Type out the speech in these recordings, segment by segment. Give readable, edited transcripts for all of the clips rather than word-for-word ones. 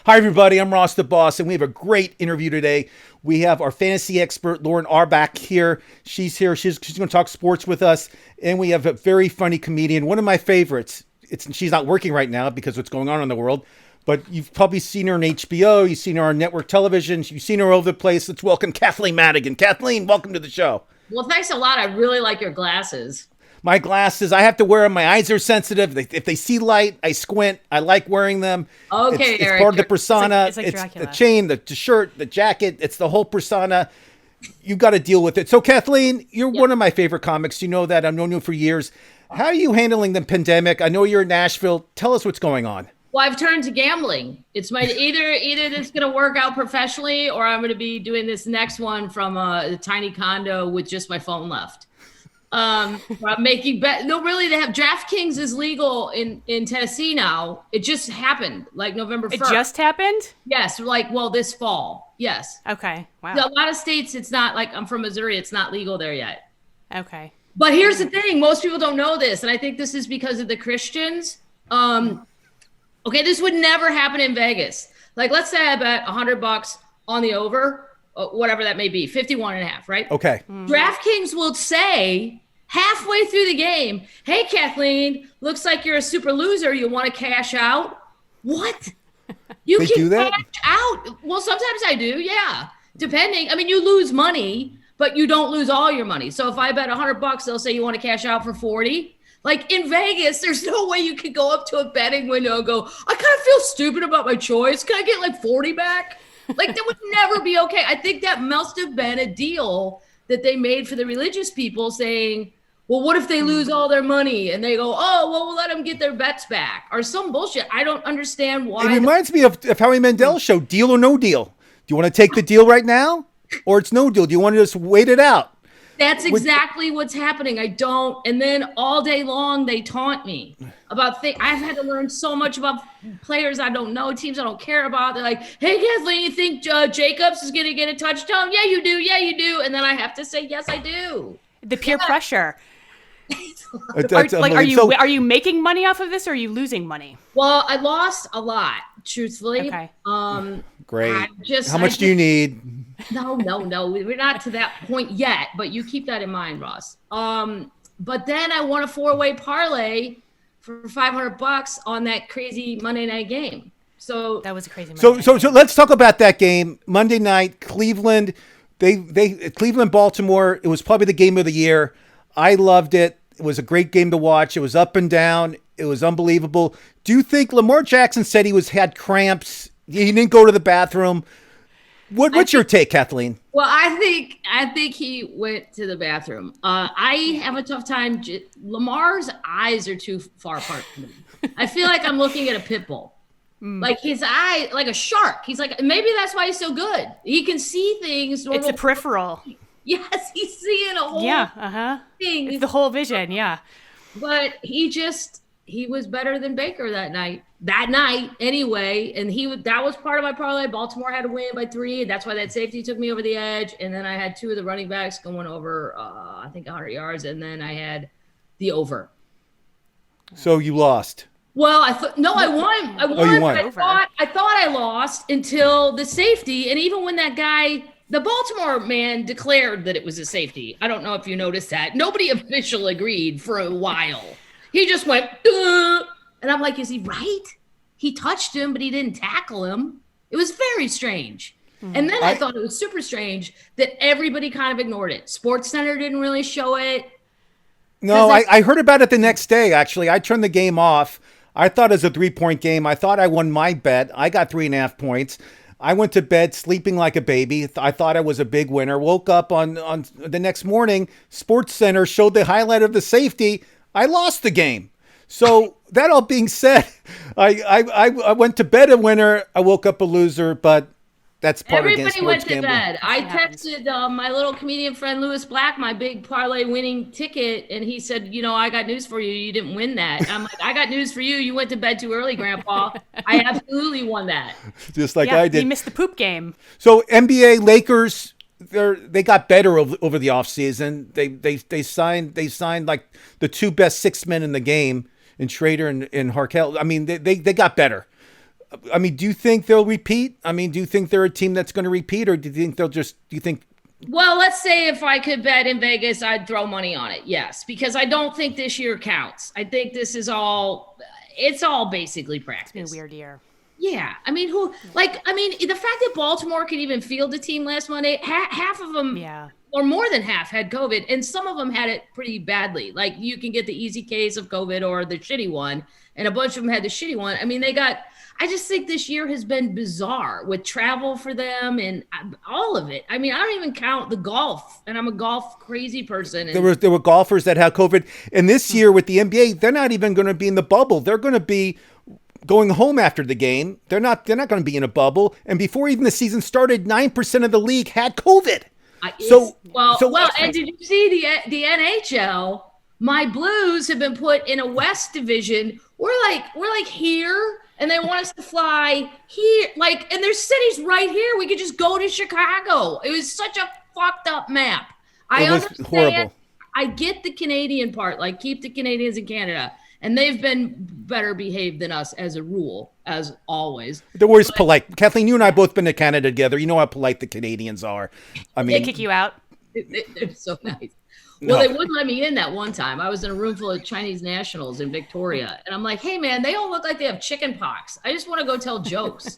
Hi, everybody. I'm Ross the Boss, and we have a great interview today. We have our fantasy expert, Lauren Arbach, here. She's here. She's going to talk sports with us. And we have a very funny comedian, one of my favorites. She's not working right now because of what's going on in the world. But you've probably seen her on HBO. You've seen her on network television. You've seen her all over the place. Let's welcome Kathleen Madigan. Kathleen, welcome to the show. Well, thanks a lot. I really like your glasses. My glasses, I have to wear them. My eyes are sensitive. If they see light, I squint. I like wearing them. Okay, it's part of the persona. It's like the chain, the shirt, the jacket. It's the whole persona. You got to deal with it. So, Kathleen, you're one of my favorite comics. You know that. I've known you for years. How are you handling the pandemic? I know you're in Nashville. Tell us what's going on. Well, I've turned to gambling. It's my either it's going to work out professionally, or I'm going to be doing this next one from a tiny condo with just my phone left. I'm making bet. No, really, they have DraftKings is legal in Tennessee now. It just happened, like November 1st. It just happened? Yes, this fall. Yes. Okay. Wow. A lot of states, it's not like I'm from Missouri. It's not legal there yet. Okay. But here's the thing: most people don't know this, and I think this is because of the Christians. Okay, this would never happen in Vegas. Like, let's say I bet $100 on the over, whatever that may be, 51.5, right? Okay. DraftKings will say halfway through the game, "Hey, Kathleen, looks like you're a super loser. You want to cash out?" What? You They can do that? cash out. Well, sometimes I do, yeah. Depending. I mean, you lose money, but you don't lose all your money. So if I bet $100, they'll say you want to cash out for 40. Like in Vegas, there's no way you could go up to a betting window and go, "I kind of feel stupid about my choice. Can I get like 40 back?" Like that would never be okay. I think that must have been a deal that they made for the religious people saying, well, what if they lose all their money? And they go, "Oh, well, we'll let them get their bets back," or some bullshit. I don't understand why. It reminds me of Howie Mandel's show, Deal or No Deal. Do you want to take the deal right now? Or it's no deal? Do you want to just wait it out? That's exactly what's happening. I don't. And then all day long, they taunt me about things. I've had to learn so much about players I don't know, teams I don't care about. They're like, "Hey, Kathleen, you think Jacobs is going to get a touchdown?" "Yeah, you do. Yeah, you do." And then I have to say, "Yes, I do." The peer pressure. That's Are you making money off of this, or are you losing money? Well, I lost a lot, truthfully. Okay. Great. How much do you need? No. We're not to that point yet, but you keep that in mind, Ross. But then I won a 4-way parlay for $500 on that crazy Monday night game. So that was a crazy. So let's talk about that game. Monday night, Cleveland. Cleveland, Baltimore. It was probably the game of the year. I loved it. It was a great game to watch. It was up and down. It was unbelievable. Do you think Lamar Jackson said he had cramps? He didn't go to the bathroom. What's your take, Kathleen? Well, I think he went to the bathroom. I have a tough time. Lamar's eyes are too far apart from me. I feel like I'm looking at a pit bull. Like his eye, like a shark. He's like, maybe that's why he's so good. He can see things. It's a peripheral. Yes, he's seeing a whole thing. It's the whole vision, yeah. But he was better than Baker that night. That night, anyway, and that was part of my parlay. Baltimore had to win by 3, and that's why that safety took me over the edge. And then I had 2 of the running backs going over, I think 100 yards, and then I had the over. So you lost. Well, I won. I won. Oh, you won. I thought I lost until the safety, and even when that guy, the Baltimore man, declared that it was a safety. I don't know if you noticed that. Nobody officially agreed for a while. He just went, "Duh." And I'm like, is he right? He touched him, but he didn't tackle him. It was very strange. And then I thought it was super strange that everybody kind of ignored it. SportsCenter didn't really show it. No, I heard about it the next day, actually. I turned the game off. I thought it was a 3-point game. I thought I won my bet. I got 3.5 points. I went to bed sleeping like a baby. I thought I was a big winner. Woke up on the next morning. SportsCenter showed the highlight of the safety. I lost the game. So that all being said, I went to bed a winner. I woke up a loser, but that's part of sports Everybody went to gambling. bed. I texted my little comedian friend Lewis Black, my big parlay winning ticket, and he said, "I got news for you. You didn't win that." I'm like, "I got news for you. You went to bed too early, Grandpa." I absolutely won that. Just like I did. You missed the poop game. So NBA Lakers, they got better over the offseason. They signed like the 2 best 6 men in the game, in Schrader and Harkel. I mean, they got better. I mean, do you think they'll repeat? I mean, do you think they're a team that's going to repeat, or do you think do you think? Well, let's say if I could bet in Vegas, I'd throw money on it. Yes, because I don't think this year counts. I think this is it's all basically practice. It's been a weird year. Yeah. I mean, the fact that Baltimore could even field a team last Monday, half of them, or more than half, had COVID, and some of them had it pretty badly. Like, you can get the easy case of COVID or the shitty one, and a bunch of them had the shitty one. I mean, I just think this year has been bizarre with travel for them and all of it. I mean, I don't even count the golf, and I'm a golf crazy person. And there were golfers that had COVID, and this year with the NBA, they're not even going to be in the bubble. They're going to be going home after the game. They're not going to be in a bubble. And before even the season started, 9% of the league had COVID. And did you see the NHL? My Blues have been put in a West division. We're like here, and they want us to fly here. Like, and there's cities right here. We could just go to Chicago. It was such a fucked up map. I understand. Horrible. I get the Canadian part. Like, keep the Canadians in Canada. And they've been better behaved than us as a rule, as always. They're always polite. Kathleen, you and I both been to Canada together. You know how polite the Canadians are. I mean, they kick you out. They're so nice. Well, they wouldn't let me in that one time. I was in a room full of Chinese nationals in Victoria. And I'm like, hey, man, they all look like they have chicken pox. I just want to go tell jokes.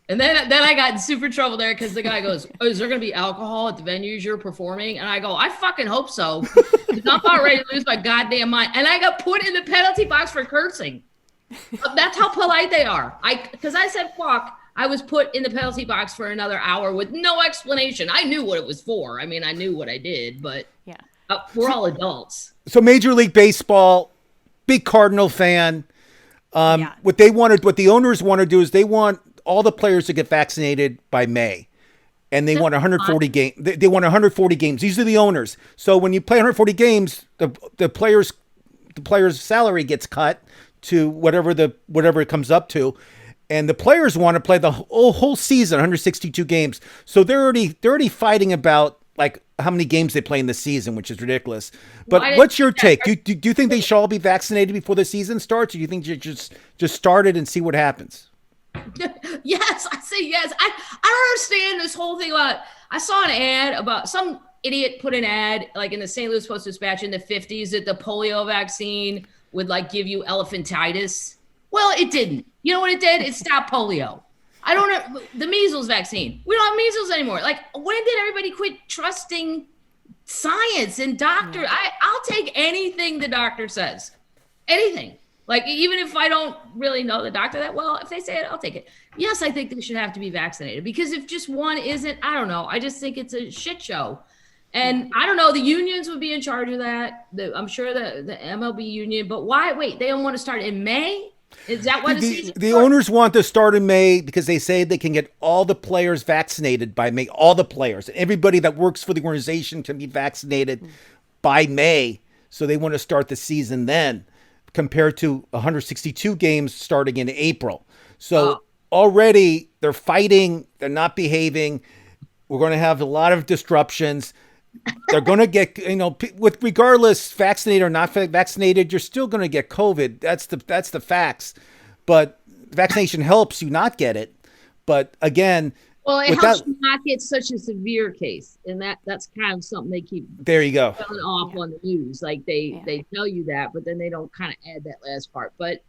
And then I got in super trouble there because the guy goes, oh, is there going to be alcohol at the venues you're performing? And I go, I fucking hope so. I'm about ready to lose my goddamn mind. And I got put in the penalty box for cursing. That's how polite they are. Because I said fuck, I was put in the penalty box for another hour with no explanation. I knew what it was for. I mean, I knew what I did, but we're all adults. So Major League Baseball, big Cardinal fan. What the owners want to do is they want all the players to get vaccinated by May, and they want 140 games. They want 140 games. These are the owners. So when you play 140 games, the player's salary gets cut to whatever it comes up to, and the players want to play the whole season, 162 games. So they're already fighting about like how many games they play in the season, which is ridiculous. But what's your take? Do you think they should all be vaccinated before the season starts, or do you think you just start it and see what happens? Yes, I say yes. I don't understand this whole thing about. I saw an ad about some idiot put an ad like in the St. Louis Post-Dispatch in the 50s that the polio vaccine would like give you elephantitis. Well, it didn't. You know what it did? It stopped polio. I don't know. The measles vaccine. We don't have measles anymore. Like, when did everybody quit trusting science and doctor? I'll take anything the doctor says. Anything. Like, even if I don't really know the doctor that well, if they say it, I'll take it. Yes, I think they should have to be vaccinated, because if just one isn't, I don't know. I just think it's a shit show. And I don't know, the unions would be in charge of that. I'm sure the MLB union, but why? Wait, they don't want to start in May? Is that what the owners want to start in May because they say they can get all the players vaccinated by May. All the players, everybody that works for the organization can be vaccinated by May. So they want to start the season then, compared to 162 games starting in April. So already they're fighting. They're not behaving. We're going to have a lot of disruptions. They're going to get, with regardless vaccinated or not vaccinated, you're still going to get COVID. That's the facts. But vaccination helps you not get it. But again, well, it helps you not get such a severe case, and that's kind of something they keep. There you go. Telling off on the news, like they tell you that, but then they don't kind of add that last part. But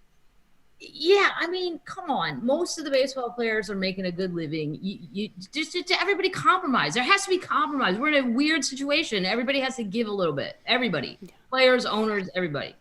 yeah, I mean, come on, most of the baseball players are making a good living. You just everybody compromise. There has to be compromise. We're in a weird situation. Everybody has to give a little bit. Everybody, players, owners, everybody.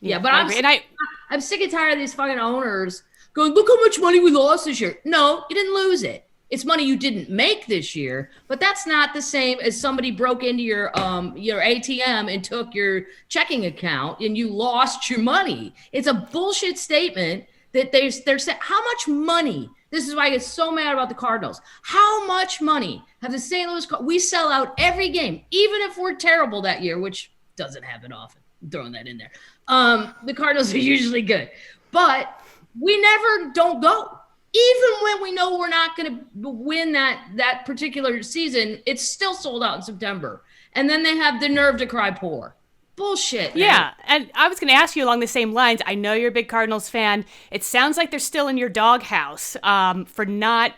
Yeah, but I'm sick and tired of these fucking owners going, look how much money we lost this year. No, you didn't lose it. It's money you didn't make this year, but that's not the same as somebody broke into your ATM and took your checking account and you lost your money. It's a bullshit statement that they're saying. How much money? This is why I get so mad about the Cardinals. How much money have the St. Louis Cardinals? We sell out every game, even if we're terrible that year, which doesn't happen often. I'm throwing that in there. The Cardinals are usually good, but we never don't go. Even when we know we're not going to win that particular season, it's still sold out in September. And then they have the nerve to cry poor. Bullshit. Man. Yeah, and I was going to ask you along the same lines. I know you're a big Cardinals fan. It sounds like they're still in your doghouse for not,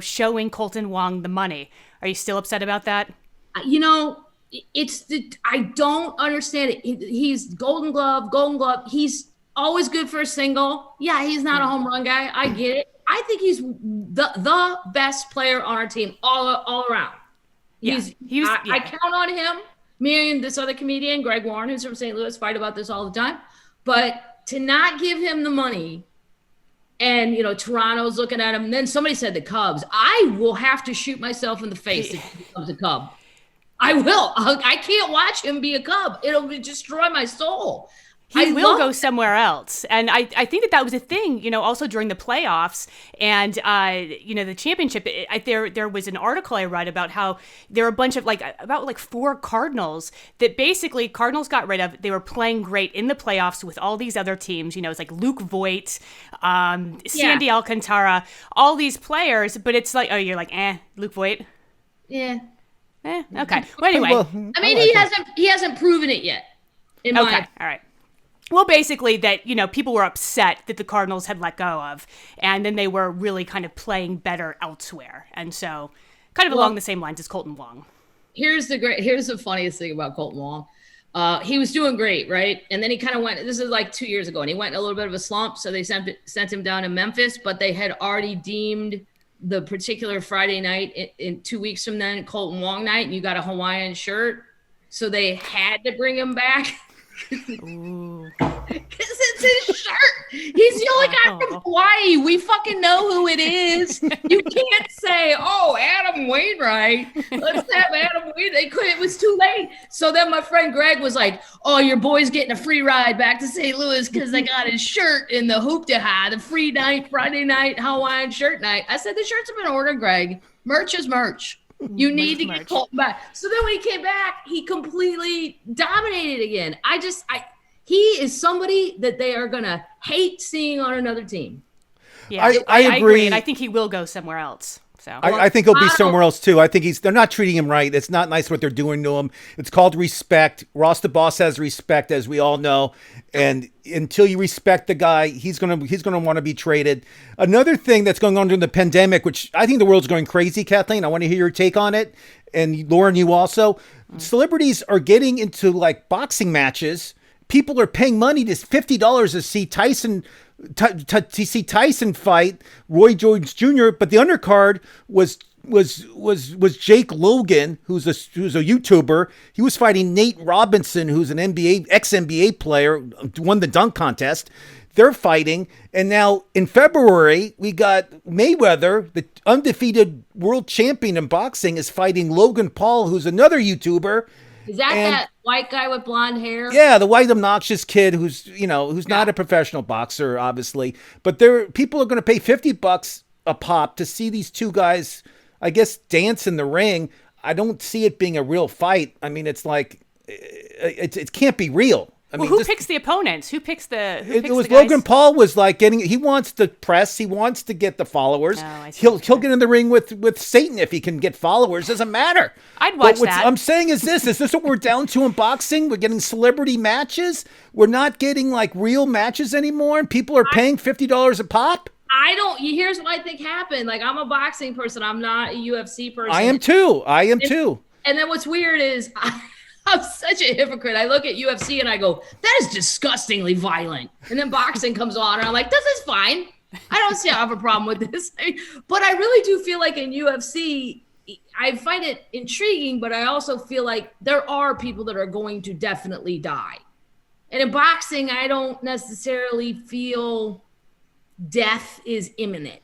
showing Colton Wong the money. Are you still upset about that? I don't understand it. He's Golden Glove. He's always good for a single. Yeah, he's not a home run guy. I get it. I think he's the best player on our team all around. I count on him. Me and this other comedian, Greg Warren, who's from St. Louis, fight about this all the time. But to not give him the money, and Toronto's looking at him, and then somebody said the Cubs. I will have to shoot myself in the face if he becomes a Cub. I will. I can't watch him be a Cub. It'll destroy my soul. He will go somewhere else. And I think that was a thing, also during the playoffs and, the championship. There was an article I read about how there were a bunch of about 4 Cardinals that basically Cardinals got rid of. They were playing great in the playoffs with all these other teams. It's like Luke Voigt, Sandy Alcantara, all these players. But it's like, you're like, Luke Voigt? Yeah. Okay. Well, anyway. He hasn't proven it yet. All right. Well, basically that, people were upset that the Cardinals had let go of, and then they were really kind of playing better elsewhere. And so kind of along the same lines as Colton Wong. Here's the funniest thing about Colton Wong. He was doing great, right? And then he kind of went, this is like 2 years ago, and he went in a little bit of a slump. So they sent him down to Memphis, but they had already deemed the particular Friday night in 2 weeks from then, Colton Wong night, and you got a Hawaiian shirt. So they had to bring him back. Because it's his shirt. He's the only guy from Hawaii. We fucking know who it is. You can't say, Adam Wainwright. Let's have Adam Wainwright. They couldn't. It was too late. So then my friend Greg was like, your boy's getting a free ride back to St. Louis because they got his shirt in the hoop-de-ha, the free night, Friday night, Hawaiian shirt night. I said, the shirts have been ordered, Greg. Merch is merch. You need to get Colton back. So then when he came back, he completely dominated again. He is somebody that they are going to hate seeing on another team. Yeah, I agree. And I think he will go somewhere else. So I think he'll be somewhere else too. I think they're not treating him right. It's not nice what they're doing to him. It's called respect. Ross the Boss has respect, as we all know. And until you respect the guy, he's gonna want to be traded. Another thing that's going on during the pandemic, which I think the world's going crazy, Kathleen. I want to hear your take on it, and Lauren, you also. Celebrities are getting into boxing matches. People are paying money to $50 to see Tyson. To see Tyson fight Roy Jones Jr., but the undercard was Jake Logan, who's a YouTuber. He was fighting Nate Robinson, who's an ex-NBA player, won the dunk contest. They're fighting, and now in February we got Mayweather, the undefeated world champion in boxing, is fighting Logan Paul, who's another YouTuber. Is that white guy with blonde hair? Yeah, the white obnoxious kid who's not a professional boxer, obviously. But people are going to pay $50 a pop to see these two guys, I guess, dance in the ring. I don't see it being a real fight. I mean, it's like it can't be real. Who picks the opponents? Who picks the? It was Logan Paul was he wants the press. He wants to get the followers. He'll get in the ring with Satan if he can get followers. Doesn't matter. I'd watch that. I'm saying is this what we're down to in boxing? We're getting celebrity matches. We're not getting real matches anymore. And people are paying $50 a pop. Here's what I think happened. I'm a boxing person. I'm not a UFC person. I am too. And then what's weird is I'm such a hypocrite. I look at UFC and I go, that is disgustingly violent. And then boxing comes on and I'm like, this is fine. I don't see I have a problem with this. But I really do feel like in UFC, I find it intriguing, but I also feel like there are people that are going to definitely die. And in boxing, I don't necessarily feel death is imminent.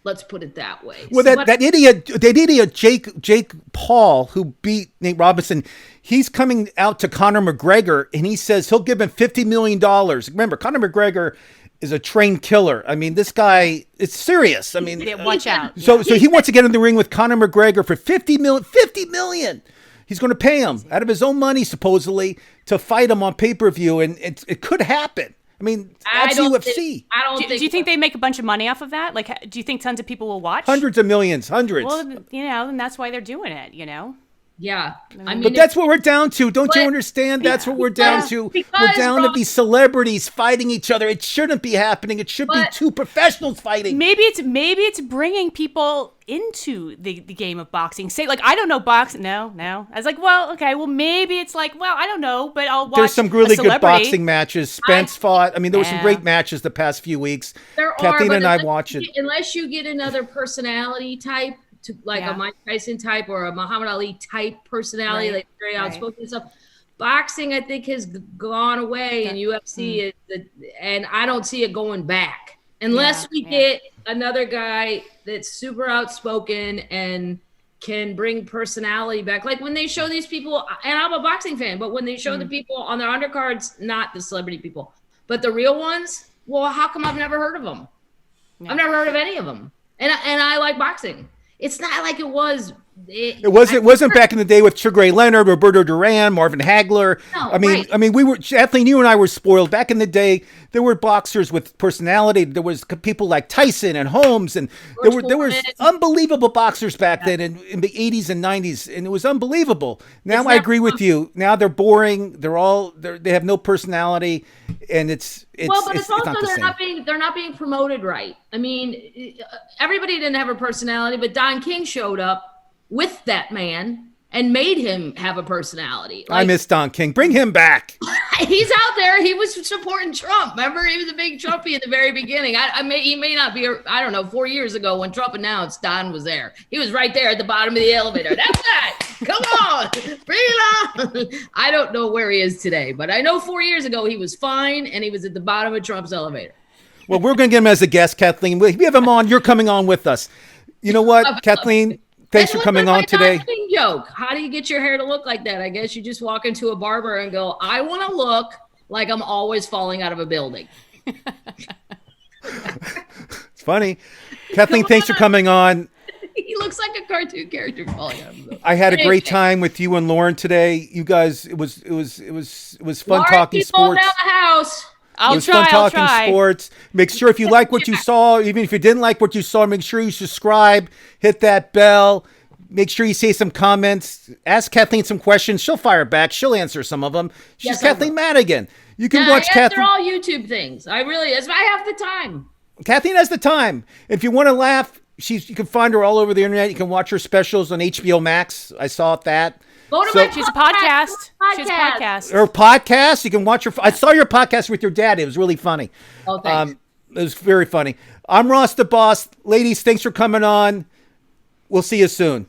Let's put it that way. Well, that idiot Jake Paul, who beat Nate Robinson, he's coming out to Conor McGregor, and he says he'll give him $50 million. Remember, Conor McGregor is a trained killer. I mean, this guy is serious. I mean, watch out. So he wants to get in the ring with Conor McGregor for $50 million. He's going to pay him out of his own money, supposedly, to fight him on pay-per-view, and it could happen. I mean, that's UFC. Do you think they make a bunch of money off of that? Do you think tons of people will watch? Hundreds of millions, hundreds. Well, and that's why they're doing it, Yeah. I mean, But that's what we're down to. Don't you understand? That's what we're down to. We're down to these celebrities fighting each other. It shouldn't be happening. It should be two professionals fighting. Maybe it's bringing people into the game of boxing. Say, like, I don't know boxing. No. I was like, well, okay, well, maybe it's like, well, I don't know, but I'll watch. There's some really good boxing matches. Spence fought. I mean, there were some great matches the past few weeks. Kathleen and I watch it. Unless you get another personality type, to like a Mike Tyson type or a Muhammad Ali type personality, like very outspoken and stuff. Boxing, I think, has gone away, and UFC and I don't see it going back unless we get another guy that's super outspoken and can bring personality back. Like when they show these people, and I'm a boxing fan, but when they show the people on their undercards, not the celebrity people, but the real ones, well, how come I've never heard of them? Yeah. I've never heard of any of them, and I like boxing. It's not like it was. It wasn't back in the day with Sugar Ray Leonard, Roberto Duran, Marvin Hagler. No, I mean, we were, Kathleen, you and I were spoiled. Back in the day, there were boxers with personality. There was people like Tyson and Holmes, and there was unbelievable boxers back then in the 80s and 90s, and it was unbelievable. Now I agree with you. Now they're boring. They have no personality, and it's also not they're not being promoted right. I mean, everybody didn't have a personality, but Don King showed up with that man and made him have a personality. Like, I miss Don King. Bring him back. He's out there. He was supporting Trump. Remember, he was a big Trumpy at the very beginning. He may not be. I don't know. 4 years ago, when Trump announced, Don was there. He was right there at the bottom of the elevator. That's that. Come on, bring it on. I don't know where he is today, but I know 4 years ago he was fine and he was at the bottom of Trump's elevator. Well, we're going to get him as a guest, Kathleen. We have him on. You're coming on with us. You know what, Kathleen? Thanks for coming on today. Joke. How do you get your hair to look like that? I guess you just walk into a barber and go, I want to look like I'm always falling out of a building. It's funny. Kathleen, thanks for coming on. He looks like a cartoon character falling out of a building. I had a great time with you and Lauren today. You guys, it was fun talking sports. Down the house. I'll try. Sports. Make sure if you like what you saw, even if you didn't like what you saw, make sure you subscribe, hit that bell. Make sure you say some comments. Ask Kathleen some questions. She'll fire back. She'll answer some of them. She's Kathleen Madigan. You can watch Kathleen. They're all YouTube things. I have the time. Kathleen has the time. If you want to laugh, you can find her all over the internet. You can watch her specials on HBO Max. I saw that. She's a podcast. She's a podcast. Her podcast. You can watch her. I saw your podcast with your dad. It was really funny. Oh, thanks. It was very funny. I'm Ross the Boss. Ladies, thanks for coming on. We'll see you soon.